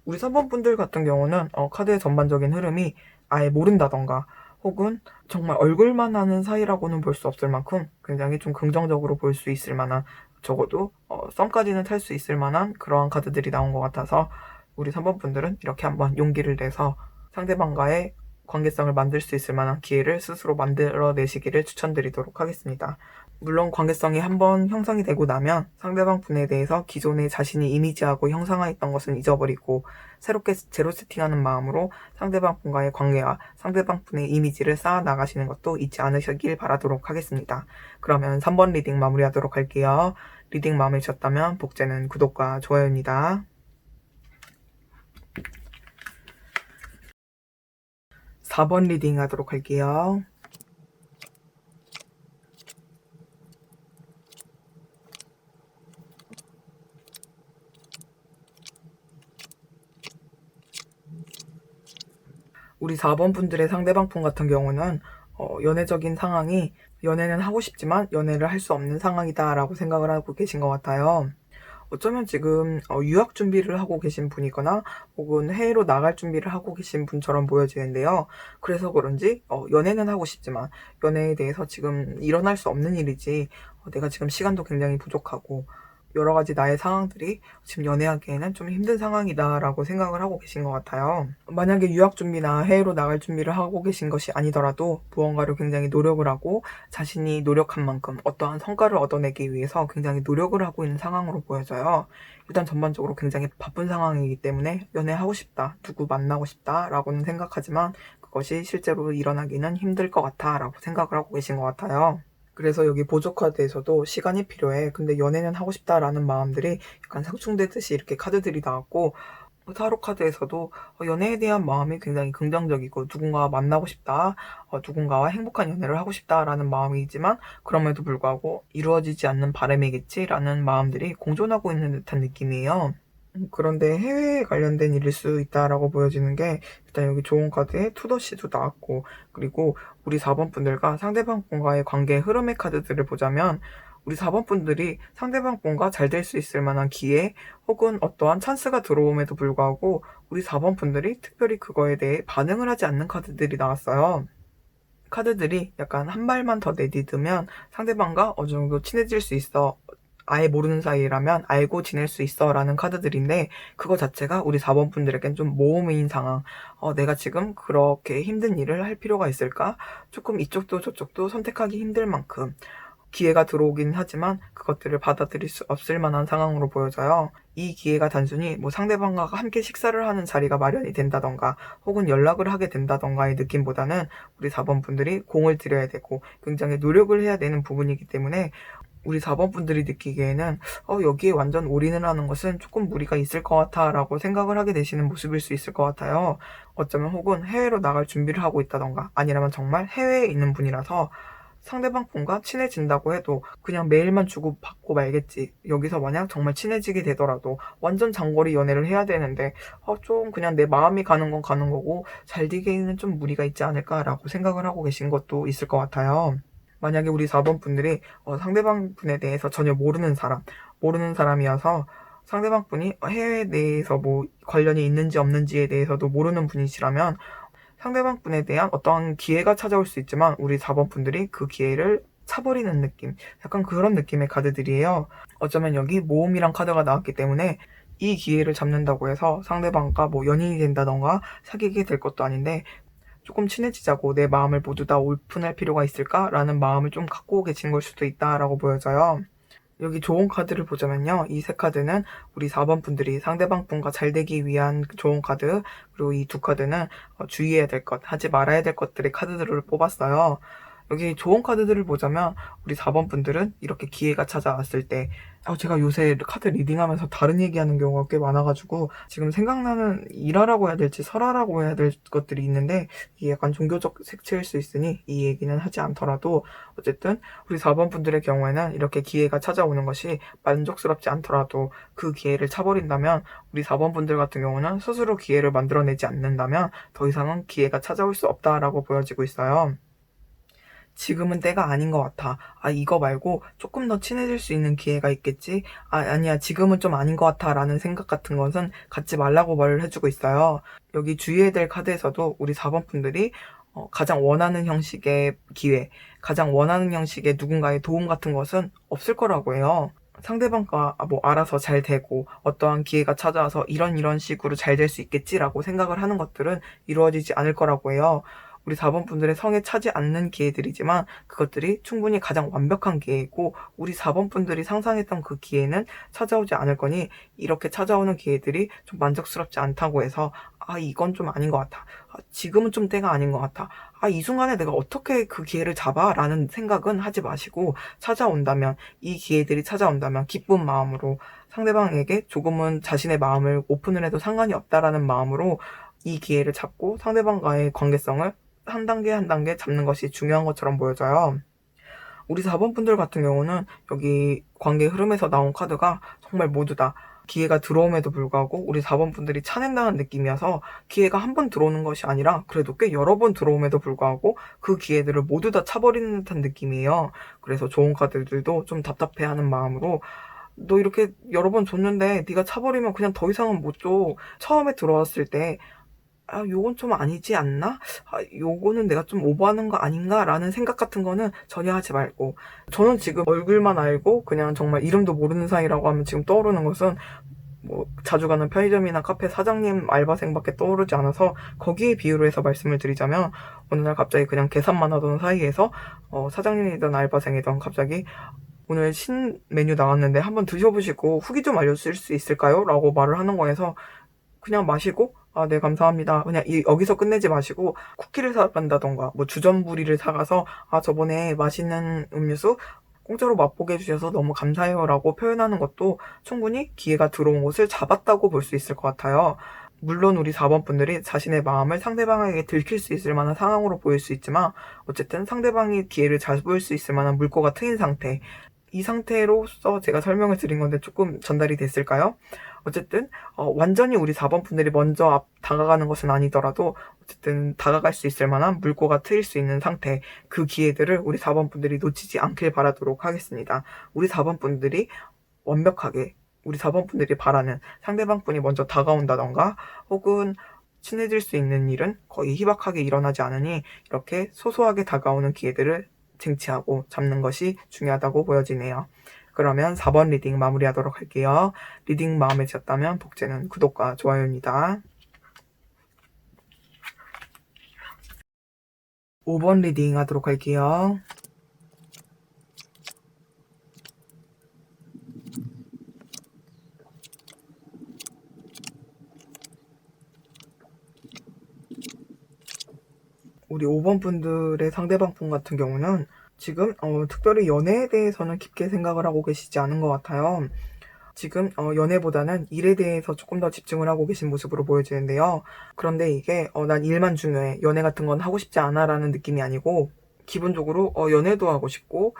우리 3번 분들 같은 경우는 카드의 전반적인 흐름이 아예 모른다던가 혹은 정말 얼굴만 아는 사이라고는 볼 수 없을 만큼 굉장히 좀 긍정적으로 볼 수 있을 만한, 적어도 썸까지는 탈 수 있을 만한 그러한 카드들이 나온 것 같아서 우리 3번 분들은 이렇게 한번 용기를 내서 상대방과의 관계성을 만들 수 있을 만한 기회를 스스로 만들어내시기를 추천드리도록 하겠습니다. 물론 관계성이 한번 형성이 되고 나면 상대방 분에 대해서 기존에 자신이 이미지하고 형성했던 것은 잊어버리고 새롭게 제로 세팅하는 마음으로 상대방 분과의 관계와 상대방 분의 이미지를 쌓아 나가시는 것도 잊지 않으시길 바라도록 하겠습니다. 그러면 3번 리딩 마무리하도록 할게요. 리딩 마음에 드셨다면 복제는 구독과 좋아요입니다. 4번 리딩 하도록 할게요. 우리 4번 분들의 상대방 분 같은 경우는 연애적인 상황이 연애는 하고 싶지만 연애를 할 수 없는 상황이다 라고 생각을 하고 계신 것 같아요. 어쩌면 지금 유학 준비를 하고 계신 분이거나 혹은 해외로 나갈 준비를 하고 계신 분처럼 보여지는데요. 그래서 그런지 연애는 하고 싶지만 연애에 대해서 지금 일어날 수 없는 일이지, 내가 지금 시간도 굉장히 부족하고 여러 가지 나의 상황들이 지금 연애하기에는 좀 힘든 상황이다라고 생각을 하고 계신 것 같아요. 만약에 유학 준비나 해외로 나갈 준비를 하고 계신 것이 아니더라도 무언가를 굉장히 노력을 하고 자신이 노력한 만큼 어떠한 성과를 얻어내기 위해서 굉장히 노력을 하고 있는 상황으로 보여져요. 일단 전반적으로 굉장히 바쁜 상황이기 때문에 연애하고 싶다, 누구 만나고 싶다 라고는 생각하지만 그것이 실제로 일어나기는 힘들 것 같아 라고 생각을 하고 계신 것 같아요. 그래서 여기 보조 카드에서도 시간이 필요해. 근데 연애는 하고 싶다라는 마음들이 약간 상충되듯이 이렇게 카드들이 나왔고, 타로 카드에서도 연애에 대한 마음이 굉장히 긍정적이고 누군가와 만나고 싶다, 누군가와 행복한 연애를 하고 싶다라는 마음이지만 그럼에도 불구하고 이루어지지 않는 바람이겠지라는 마음들이 공존하고 있는 듯한 느낌이에요. 그런데 해외에 관련된 일일 수 있다라고 보여지는 게, 일단 여기 좋은 카드에 투더시도 나왔고, 그리고 우리 4번 분들과 상대방 분과의 관계 흐름의 카드들을 보자면 우리 4번 분들이 상대방 분과 잘 될 수 있을 만한 기회 혹은 어떠한 찬스가 들어옴에도 불구하고 우리 4번 분들이 특별히 그거에 대해 반응을 하지 않는 카드들이 나왔어요. 카드들이 약간 한 발만 더 내딛으면 상대방과 어느 정도 친해질 수 있어, 아예 모르는 사이라면 알고 지낼 수 있어 라는 카드들인데, 그거 자체가 우리 4번 분들에겐 좀 모험인 상황, 내가 지금 그렇게 힘든 일을 할 필요가 있을까? 조금 이쪽도 저쪽도 선택하기 힘들 만큼 기회가 들어오긴 하지만 그것들을 받아들일 수 없을 만한 상황으로 보여져요. 이 기회가 단순히 뭐 상대방과 함께 식사를 하는 자리가 마련이 된다던가 혹은 연락을 하게 된다던가의 느낌보다는 우리 4번 분들이 공을 들여야 되고 굉장히 노력을 해야 되는 부분이기 때문에 우리 4번 분들이 느끼기에는 여기에 완전 올인을 하는 것은 조금 무리가 있을 것 같아 라고 생각을 하게 되시는 모습일 수 있을 것 같아요. 어쩌면 혹은 해외로 나갈 준비를 하고 있다던가 아니라면 정말 해외에 있는 분이라서 상대방 분과 친해진다고 해도 그냥 메일만 주고 받고 말겠지, 여기서 만약 정말 친해지게 되더라도 완전 장거리 연애를 해야 되는데 좀 그냥 내 마음이 가는 건 가는 거고 잘 되기에는 좀 무리가 있지 않을까라고 생각을 하고 계신 것도 있을 것 같아요. 만약에 우리 4번 분들이 상대방 분에 대해서 전혀 모르는 사람이어서 상대방 분이 해외에 대해서 뭐 관련이 있는지 없는지에 대해서도 모르는 분이시라면 상대방 분에 대한 어떠한 기회가 찾아올 수 있지만 우리 4번 분들이 그 기회를 차버리는 느낌, 약간 그런 느낌의 카드들이에요. 어쩌면 여기 모험이란 카드가 나왔기 때문에 이 기회를 잡는다고 해서 상대방과 뭐 연인이 된다던가 사귀게 될 것도 아닌데 조금 친해지자고 내 마음을 모두 다 오픈할 필요가 있을까라는 마음을 좀 갖고 계신 걸 수도 있다라고 보여져요. 여기 좋은 카드를 보자면요, 이 세 카드는 우리 4번 분들이 상대방 분과 잘 되기 위한 좋은 카드, 그리고 이 두 카드는 주의해야 될 것, 하지 말아야 될 것들의 카드들을 뽑았어요. 여기 좋은 카드들을 보자면 우리 4번 분들은 이렇게 기회가 찾아왔을 때, 제가 요새 카드 리딩하면서 다른 얘기하는 경우가 꽤 많아가지고 지금 생각나는 일화라고 해야 될지 설화라고 해야 될 것들이 있는데 이게 약간 종교적 색채일 수 있으니 이 얘기는 하지 않더라도, 어쨌든 우리 4번 분들의 경우에는 이렇게 기회가 찾아오는 것이 만족스럽지 않더라도 그 기회를 차버린다면, 우리 4번 분들 같은 경우는 스스로 기회를 만들어내지 않는다면 더 이상은 기회가 찾아올 수 없다라고 보여지고 있어요. 지금은 때가 아닌 것 같아. 이거 말고 조금 더 친해질 수 있는 기회가 있겠지? 아니야, 지금은 좀 아닌 것 같아 라는 생각 같은 것은 갖지 말라고 말을 해주고 있어요. 여기 주의해야 될 카드에서도 우리 4번 분들이 가장 원하는 형식의 기회, 가장 원하는 형식의 누군가의 도움 같은 것은 없을 거라고 해요. 상대방과 뭐 알아서 잘 되고 어떠한 기회가 찾아와서 이런 식으로 잘 될 수 있겠지라고 생각을 하는 것들은 이루어지지 않을 거라고 해요. 우리 4번 분들의 성에 차지 않는 기회들이지만 그것들이 충분히 가장 완벽한 기회이고 우리 4번 분들이 상상했던 그 기회는 찾아오지 않을 거니 이렇게 찾아오는 기회들이 좀 만족스럽지 않다고 해서 이건 좀 아닌 것 같아. 지금은 좀 때가 아닌 것 같아. 이 순간에 내가 어떻게 그 기회를 잡아? 라는 생각은 하지 마시고 찾아온다면 이 기회들이 찾아온다면 기쁜 마음으로 상대방에게 조금은 자신의 마음을 오픈을 해도 상관이 없다라는 마음으로 이 기회를 잡고 상대방과의 관계성을 한 단계 한 단계 잡는 것이 중요한 것처럼 보여져요. 우리 4번 분들 같은 경우는 여기 관계 흐름에서 나온 카드가 정말 모두 다 기회가 들어옴에도 불구하고 우리 4번 분들이 차낸다는 느낌이어서 기회가 한 번 들어오는 것이 아니라 그래도 꽤 여러 번 들어옴에도 불구하고 그 기회들을 모두 다 차버리는 듯한 느낌이에요. 그래서 좋은 카드들도 좀 답답해하는 마음으로 너 이렇게 여러 번 줬는데 네가 차버리면 그냥 더 이상은 못 줘. 처음에 들어왔을 때 요건 좀 아니지 않나? 요거는 내가 좀 오버하는 거 아닌가? 라는 생각 같은 거는 전혀 하지 말고 저는 지금 얼굴만 알고 그냥 정말 이름도 모르는 사이라고 하면 지금 떠오르는 것은 뭐 자주 가는 편의점이나 카페 사장님 알바생밖에 떠오르지 않아서 거기에 비유로 해서 말씀을 드리자면 어느 날 갑자기 그냥 계산만 하던 사이에서 사장님이든 알바생이든 갑자기 오늘 신 메뉴 나왔는데 한번 드셔보시고 후기 좀 알려주실 수 있을까요? 라고 말을 하는 거에서 그냥 마시고 네 감사합니다. 그냥 여기서 끝내지 마시고 쿠키를 사간다던가 뭐 주전부리를 사가서 저번에 맛있는 음료수 공짜로 맛보게 해주셔서 너무 감사해요 라고 표현하는 것도 충분히 기회가 들어온 것을 잡았다고 볼 수 있을 것 같아요. 물론 우리 4번 분들이 자신의 마음을 상대방에게 들킬 수 있을 만한 상황으로 보일 수 있지만 어쨌든 상대방이 기회를 잡을 수 있을 만한 물꼬가 트인 상태, 이 상태로서 제가 설명을 드린 건데 조금 전달이 됐을까요? 어쨌든 완전히 우리 4번 분들이 먼저 다가가는 것은 아니더라도 어쨌든 다가갈 수 있을 만한 물꼬가 트일 수 있는 상태, 그 기회들을 우리 4번 분들이 놓치지 않길 바라도록 하겠습니다. 우리 4번 분들이 완벽하게 우리 4번 분들이 바라는 상대방 분이 먼저 다가온다던가 혹은 친해질 수 있는 일은 거의 희박하게 일어나지 않으니 이렇게 소소하게 다가오는 기회들을 쟁취하고 잡는 것이 중요하다고 보여지네요. 그러면 4번 리딩 마무리하도록 할게요. 리딩 마음에 드셨다면 복제는 구독과 좋아요입니다. 5번 리딩 하도록 할게요. 우리 5번 분들의 상대방 분 같은 경우는 지금 특별히 연애에 대해서는 깊게 생각을 하고 계시지 않은 것 같아요. 지금 연애보다는 일에 대해서 조금 더 집중을 하고 계신 모습으로 보여지는데요. 그런데 이게 난 일만 중요해, 연애 같은 건 하고 싶지 않아 라는 느낌이 아니고 기본적으로 연애도 하고 싶고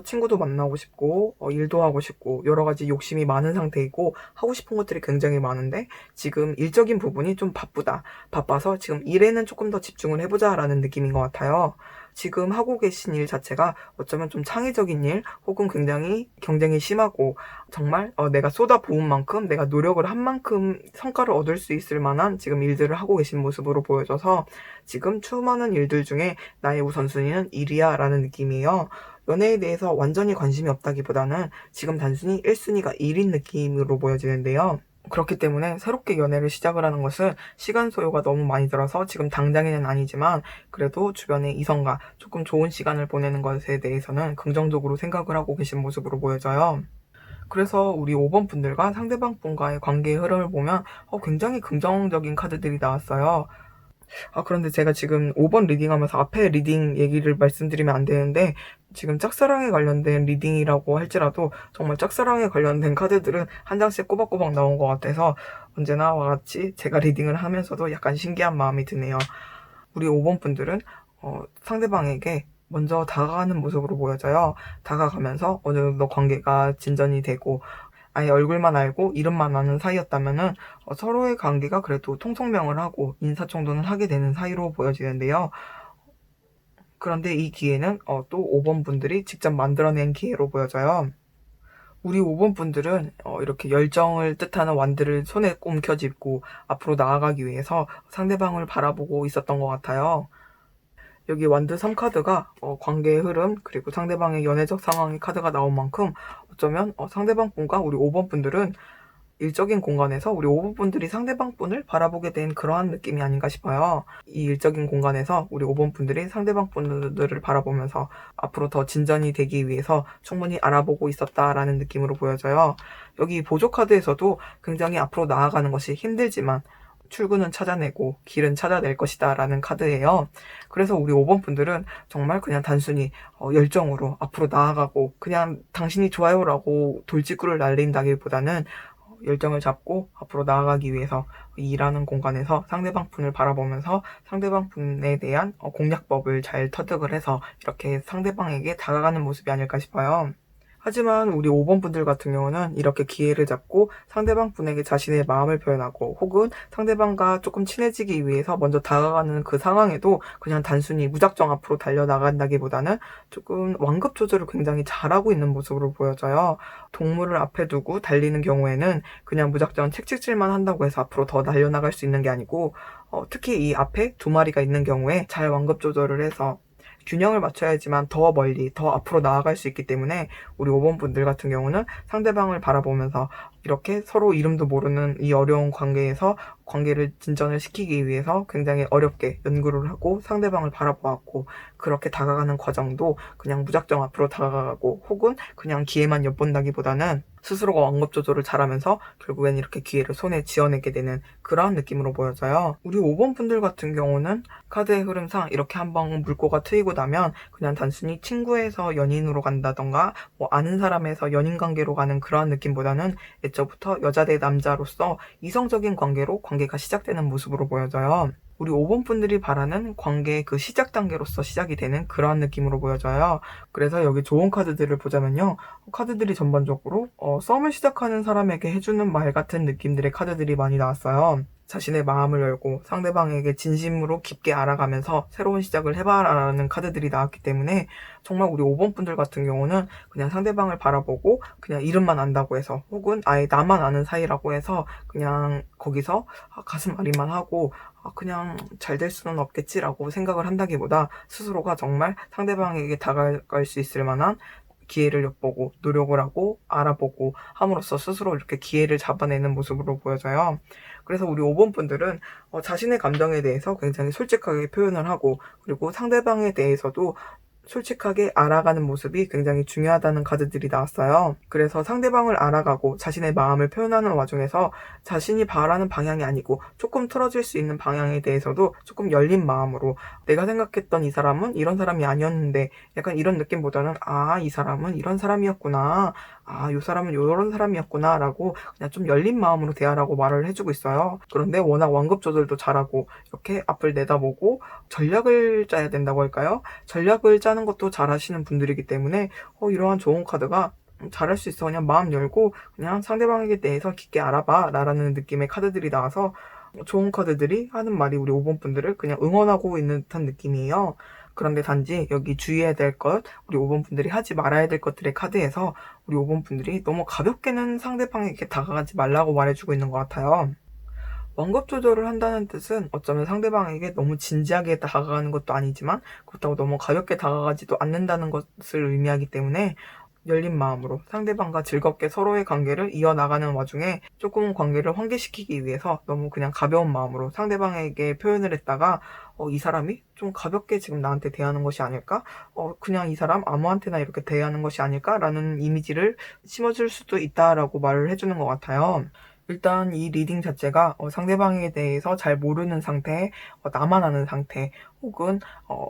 친구도 만나고 싶고 일도 하고 싶고 여러 가지 욕심이 많은 상태이고 하고 싶은 것들이 굉장히 많은데 지금 일적인 부분이 좀 바빠서 지금 일에는 조금 더 집중을 해보자 라는 느낌인 것 같아요. 지금 하고 계신 일 자체가 어쩌면 좀 창의적인 일 혹은 굉장히 경쟁이 심하고 정말 내가 쏟아부은 만큼 내가 노력을 한 만큼 성과를 얻을 수 있을 만한 지금 일들을 하고 계신 모습으로 보여져서 지금 수많은 일들 중에 나의 우선순위는 일이야 라는 느낌이에요. 연애에 대해서 완전히 관심이 없다기보다는 지금 단순히 1순위가 일인 느낌으로 보여지는데요. 그렇기 때문에 새롭게 연애를 시작을 하는 것은 시간 소요가 너무 많이 들어서 지금 당장에는 아니지만 그래도 주변의 이성과 조금 좋은 시간을 보내는 것에 대해서는 긍정적으로 생각을 하고 계신 모습으로 보여져요. 그래서 우리 5번 분들과 상대방 분과의 관계의 흐름을 보면 굉장히 긍정적인 카드들이 나왔어요. 그런데 제가 지금 5번 리딩하면서 앞에 리딩 얘기를 말씀드리면 안 되는데 지금 짝사랑에 관련된 리딩이라고 할지라도 정말 짝사랑에 관련된 카드들은 한 장씩 꼬박꼬박 나온 것 같아서 언제나와 같이 제가 리딩을 하면서도 약간 신기한 마음이 드네요. 우리 5번 분들은 상대방에게 먼저 다가가는 모습으로 보여져요. 다가가면서 어느 정도 관계가 진전이 되고 아예 얼굴만 알고 이름만 아는 사이였다면은 서로의 관계가 그래도 통성명을 하고 인사청문을 하게 되는 사이로 보여지는데요. 그런데 이 기회는 또 5번 분들이 직접 만들어낸 기회로 보여져요. 우리 5번 분들은 이렇게 열정을 뜻하는 완들을 손에 움켜쥐고 앞으로 나아가기 위해서 상대방을 바라보고 있었던 것 같아요. 여기 완드 3카드가 관계의 흐름 그리고 상대방의 연애적 상황의 카드가 나온 만큼 어쩌면 상대방 분과 우리 5번 분들은 일적인 공간에서 우리 5번 분들이 상대방 분을 바라보게 된 그러한 느낌이 아닌가 싶어요. 이 일적인 공간에서 우리 5번 분들이 상대방 분들을 바라보면서 앞으로 더 진전이 되기 위해서 충분히 알아보고 있었다라는 느낌으로 보여져요. 여기 보조 카드에서도 굉장히 앞으로 나아가는 것이 힘들지만 출구는 찾아내고 길은 찾아낼 것이다 라는 카드예요. 그래서 우리 5번 분들은 정말 그냥 단순히 열정으로 앞으로 나아가고 그냥 당신이 좋아요라고 돌직구를 날린다기보다는 열정을 잡고 앞으로 나아가기 위해서 일하는 공간에서 상대방 분을 바라보면서 상대방 분에 대한 공략법을 잘 터득을 해서 이렇게 상대방에게 다가가는 모습이 아닐까 싶어요. 하지만 우리 5번 분들 같은 경우는 이렇게 기회를 잡고 상대방 분에게 자신의 마음을 표현하고 혹은 상대방과 조금 친해지기 위해서 먼저 다가가는 그 상황에도 그냥 단순히 무작정 앞으로 달려나간다기보다는 조금 완급 조절을 굉장히 잘하고 있는 모습으로 보여져요. 동물을 앞에 두고 달리는 경우에는 그냥 무작정 책찍질만 한다고 해서 앞으로 더 달려나갈 수 있는 게 아니고 특히 이 앞에 두 마리가 있는 경우에 잘 완급 조절을 해서 균형을 맞춰야지만 더 멀리, 더 앞으로 나아갈 수 있기 때문에 우리 5번 분들 같은 경우는 상대방을 바라보면서 이렇게 서로 이름도 모르는 이 어려운 관계에서 관계를 진전을 시키기 위해서 굉장히 어렵게 연구를 하고 상대방을 바라보았고 그렇게 다가가는 과정도 그냥 무작정 앞으로 다가가고 혹은 그냥 기회만 엿본다기보다는 스스로가 완급 조절을 잘하면서 결국엔 이렇게 기회를 손에 쥐어내게 되는 그러한 느낌으로 보여져요. 우리 5번 분들 같은 경우는 카드의 흐름상 이렇게 한번 물꼬가 트이고 나면 그냥 단순히 친구에서 연인으로 간다던가 아는 사람에서 연인 관계로 가는 그러한 느낌보다는 애초부터 여자 대 남자로서 이성적인 관계로 관계가 시작되는 모습으로 보여져요. 우리 5번 분들이 바라는 관계의 그 시작 단계로서 시작이 되는 그러한 느낌으로 보여져요. 그래서 여기 좋은 카드들을 보자면요. 카드들이 전반적으로 썸을 시작하는 사람에게 해주는 말 같은 느낌들의 카드들이 많이 나왔어요. 자신의 마음을 열고 상대방에게 진심으로 깊게 알아가면서 새로운 시작을 해봐라는 카드들이 나왔기 때문에 정말 우리 5번 분들 같은 경우는 그냥 상대방을 바라보고 그냥 이름만 안다고 해서 혹은 아예 나만 아는 사이라고 해서 그냥 거기서 가슴 앓이만 하고 그냥 잘 될 수는 없겠지라고 생각을 한다기보다 스스로가 정말 상대방에게 다가갈 수 있을 만한 기회를 엿보고 노력을 하고 알아보고 함으로써 스스로 이렇게 기회를 잡아내는 모습으로 보여져요. 그래서 우리 5번 분들은 자신의 감정에 대해서 굉장히 솔직하게 표현을 하고 그리고 상대방에 대해서도 솔직하게 알아가는 모습이 굉장히 중요하다는 카드들이 나왔어요. 그래서 상대방을 알아가고 자신의 마음을 표현하는 와중에서 자신이 바라는 방향이 아니고 조금 틀어질 수 있는 방향에 대해서도 조금 열린 마음으로 내가 생각했던 이 사람은 이런 사람이 아니었는데 약간 이런 느낌보다는 이 사람은 이런 사람이었구나. 이 사람은 이런 사람이었구나 라고 그냥 좀 열린 마음으로 대하라고 말을 해주고 있어요. 그런데 워낙 완급 조절도 잘하고 이렇게 앞을 내다보고 전략을 짜야 된다고 할까요? 전략을 짜는 것도 잘하시는 분들이기 때문에 이러한 좋은 카드가 잘할 수 있어. 그냥 마음 열고 그냥 상대방에게 대해서 깊게 알아봐 라는 느낌의 카드들이 나와서 좋은 카드들이 하는 말이 우리 5번 분들을 그냥 응원하고 있는 듯한 느낌이에요. 그런데 단지 여기 주의해야 될 것, 우리 5번 분들이 하지 말아야 될 것들의 카드에서 우리 5번 분들이 너무 가볍게는 상대방에게 다가가지 말라고 말해주고 있는 것 같아요. 완급 조절을 한다는 뜻은 어쩌면 상대방에게 너무 진지하게 다가가는 것도 아니지만 그렇다고 너무 가볍게 다가가지도 않는다는 것을 의미하기 때문에 열린 마음으로 상대방과 즐겁게 서로의 관계를 이어나가는 와중에 조금 관계를 환기시키기 위해서 너무 그냥 가벼운 마음으로 상대방에게 표현을 했다가 이 사람이 좀 가볍게 지금 나한테 대하는 것이 아닐까? 그냥 이 사람 아무한테나 이렇게 대하는 것이 아닐까라는 이미지를 심어줄 수도 있다라고 말을 해주는 것 같아요. 일단 이 리딩 자체가 상대방에 대해서 잘 모르는 상태, 나만 아는 상태, 혹은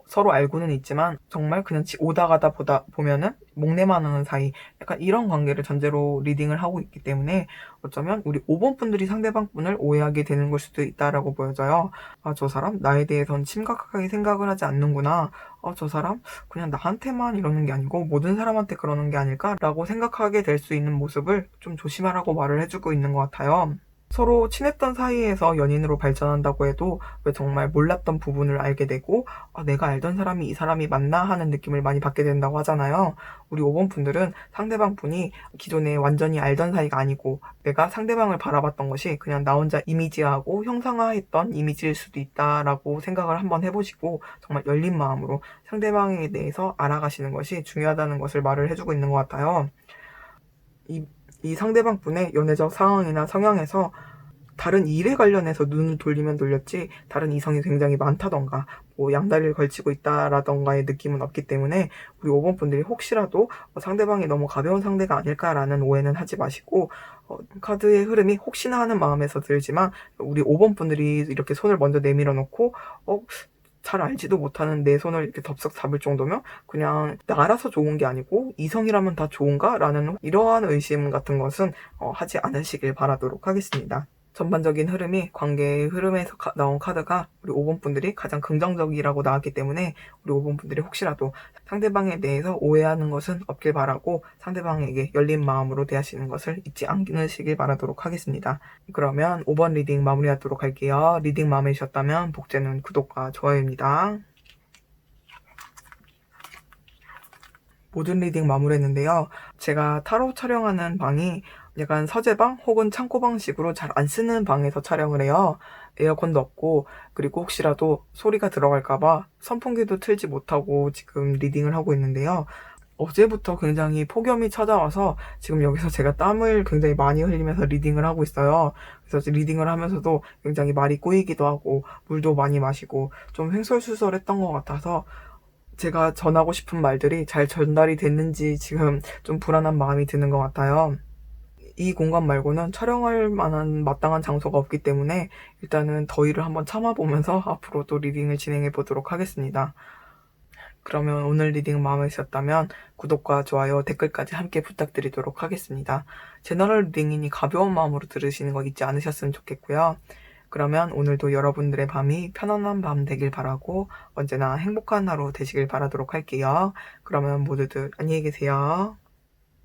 서로 알고는 있지만 정말 그냥 오다 가다 보면은 목내만 하는 사이, 약간 이런 관계를 전제로 리딩을 하고 있기 때문에 어쩌면 우리 5번 분들이 상대방 분을 오해하게 되는 걸 수도 있다라고 보여져요. 저 사람 나에 대해서는 심각하게 생각을 하지 않는구나. 저 사람 그냥 나한테만 이러는 게 아니고 모든 사람한테 그러는 게 아닐까라고 생각하게 될 수 있는 모습을 좀 조심하라고 말을 해주고 있는 것 같아요. 서로 친했던 사이에서 연인으로 발전한다고 해도 왜 정말 몰랐던 부분을 알게 되고 내가 알던 사람이 이 사람이 맞나 하는 느낌을 많이 받게 된다고 하잖아요. 우리 5번 분들은 상대방 분이 기존에 완전히 알던 사이가 아니고 내가 상대방을 바라봤던 것이 그냥 나 혼자 이미지하고 형상화했던 이미지일 수도 있다라고 생각을 한번 해보시고 정말 열린 마음으로 상대방에 대해서 알아가시는 것이 중요하다는 것을 말을 해주고 있는 것 같아요. 이 상대방 분의 연애적 상황이나 성향에서 다른 일에 관련해서 눈을 돌리면 돌렸지 다른 이성이 굉장히 많다던가 뭐 양다리를 걸치고 있다라던가의 느낌은 없기 때문에 우리 5번 분들이 혹시라도 상대방이 너무 가벼운 상대가 아닐까라는 오해는 하지 마시고 카드의 흐름이 혹시나 하는 마음에서 들지만 우리 5번 분들이 이렇게 손을 먼저 내밀어 놓고 잘 알지도 못하는 내 손을 이렇게 덥석 잡을 정도면 그냥 나라서 좋은 게 아니고 이성이라면 다 좋은가? 라는 이러한 의심 같은 것은 하지 않으시길 바라도록 하겠습니다. 전반적인 흐름이 관계의 흐름에서 나온 카드가 우리 5번 분들이 가장 긍정적이라고 나왔기 때문에 우리 5번 분들이 혹시라도 상대방에 대해서 오해하는 것은 없길 바라고 상대방에게 열린 마음으로 대하시는 것을 잊지 않으시길 바라도록 하겠습니다. 그러면 5번 리딩 마무리하도록 할게요. 리딩 마음에 드셨다면 복제는 구독과 좋아요입니다. 모든 리딩 마무리했는데요. 제가 타로 촬영하는 방이 약간 서재방 혹은 창고방식으로 잘 안 쓰는 방에서 촬영을 해요. 에어컨도 없고 그리고 혹시라도 소리가 들어갈까봐 선풍기도 틀지 못하고 지금 리딩을 하고 있는데요. 어제부터 굉장히 폭염이 찾아와서 지금 여기서 제가 땀을 굉장히 많이 흘리면서 리딩을 하고 있어요. 그래서 리딩을 하면서도 굉장히 말이 꼬이기도 하고 물도 많이 마시고 좀 횡설수설했던 것 같아서 제가 전하고 싶은 말들이 잘 전달이 됐는지 지금 좀 불안한 마음이 드는 것 같아요. 이 공간 말고는 촬영할 만한 마땅한 장소가 없기 때문에 일단은 더위를 한번 참아보면서 앞으로도 리딩을 진행해 보도록 하겠습니다. 그러면 오늘 리딩 마음에 드셨다면 구독과 좋아요, 댓글까지 함께 부탁드리도록 하겠습니다. 제너럴 리딩이니 가벼운 마음으로 들으시는 거 잊지 않으셨으면 좋겠고요. 그러면 오늘도 여러분들의 밤이 편안한 밤 되길 바라고 언제나 행복한 하루 되시길 바라도록 할게요. 그러면 모두들 안녕히 계세요.